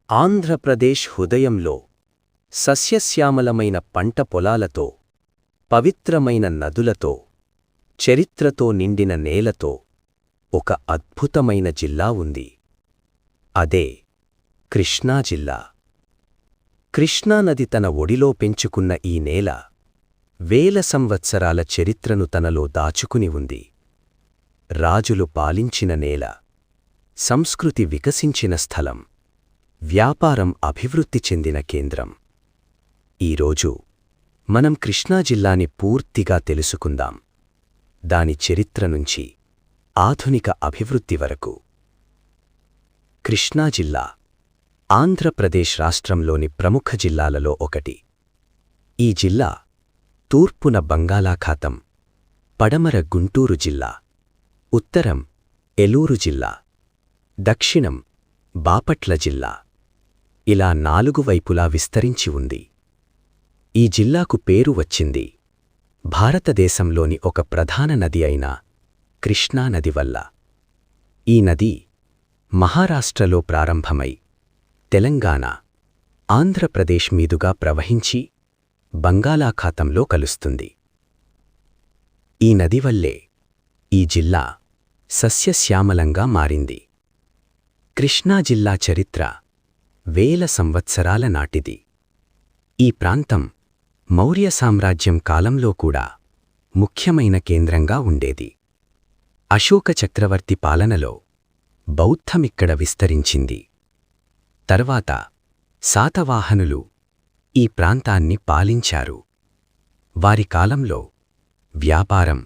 ఆంధ్రప్రదేశ్ హృదయంలో సస్యశ్యామలమైన పంట పొలాలతో, పవిత్రమైన నదులతో, చరిత్రతో నిండిన నేలతో ఒక అద్భుతమైన జిల్లా ఉంది. అదే కృష్ణా జిల్లా. కృష్ణానది తన ఒడిలో పెంచుకున్న ఈ నేల వేల సంవత్సరాల చరిత్రను తనలో దాచుకుని ఉంది. రాజులు పాలించిన నేల, సంస్కృతి వికసించిన స్థలం, వ్యాపారం అభివృద్ధి చెందిన కేంద్రం. ఈరోజు మనం కృష్ణా జిల్లాని పూర్తిగా తెలుసుకుందాం. దాని చరిత్ర నుంచి ఆధునిక అభివృద్ధి వరకు. కృష్ణా జిల్లా ఆంధ్రప్రదేశ్ రాష్ట్రంలోని ప్రముఖ జిల్లాలలో ఒకటి. ఈ జిల్లా తూర్పున బంగాళాఖాతం, పడమర గుంటూరు జిల్లా, ఉత్తరం ఏలూరు జిల్లా, దక్షిణం బాపట్ల జిల్లా, ఇలా 4 వైపులా విస్తరించి ఉంది. ఈ జిల్లాకు పేరు వచ్చింది భారతదేశంలోని ఒక ప్రధాన నది అయిన కృష్ణా నది వల్ల. ఈ నది మహారాష్ట్రలో ప్రారంభమై తెలంగాణ, ఆంధ్రప్రదేశ్ మీదుగా ప్రవహించి బంగాళాఖాతంలో కలుస్తుంది. ఈ నది వల్లే ఈ జిల్లా సస్యశ్యామలంగా మారింది. కృష్ణా జిల్లా చరిత్ర వేల సంవత్సరాల నాటిది. ఈ ప్రాంతం మౌర్య సామ్రాజ్యం కాలంలో కూడా ముఖ్యమైన కేంద్రంగా ఉండేది. అశోక చక్రవర్తి పాలనలో బౌద్ధమిక్కడ విస్తరించింది. తర్వాత శాతవాహనులు ఈ ప్రాంతాన్ని పాలించారు. వారి కాలంలో వ్యాపారం,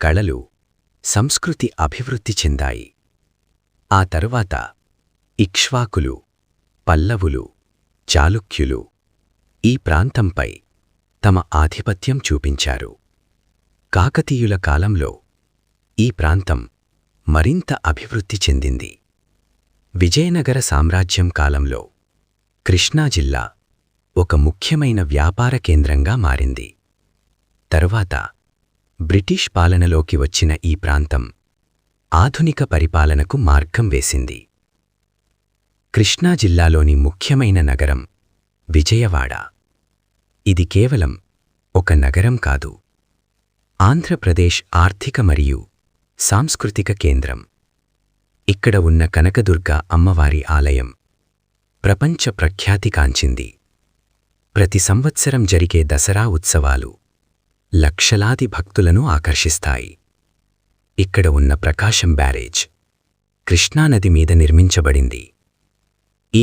కళలు, సంస్కృతి అభివృద్ధి చెందాయి. ఆ తరువాత ఇక్ష్వాకులు, పల్లవులు, చాళుక్యులు ఈ ప్రాంతంపై తమ ఆధిపత్యం చూపించారు. కాకతీయుల కాలంలో ఈ ప్రాంతం మరింత అభివృద్ధి చెందింది. విజయనగర సామ్రాజ్యం కాలంలో కృష్ణా జిల్లా ఒక ముఖ్యమైన వ్యాపార కేంద్రంగా మారింది. తరువాత బ్రిటిష్ పాలనలోకి వచ్చిన ఈ ప్రాంతం ఆధునిక పరిపాలనకు మార్గం వేసింది. కృష్ణా జిల్లాలోని ముఖ్యమైన నగరం విజయవాడ. ఇది కేవలం ఒక నగరం కాదు, ఆంధ్రప్రదేశ్ ఆర్థిక మరియు సాంస్కృతిక కేంద్రం. ఇక్కడ ఉన్న కనకదుర్గ అమ్మవారి ఆలయం ప్రపంచ ప్రఖ్యాతి కాంచింది. ప్రతి సంవత్సరం జరిగే దసరా ఉత్సవాలు లక్షలాది భక్తులను ఆకర్షిస్తాయి. ఇక్కడ ఉన్న ప్రకాశం బ్యారేజ్ కృష్ణానది మీద నిర్మించబడింది. ఈ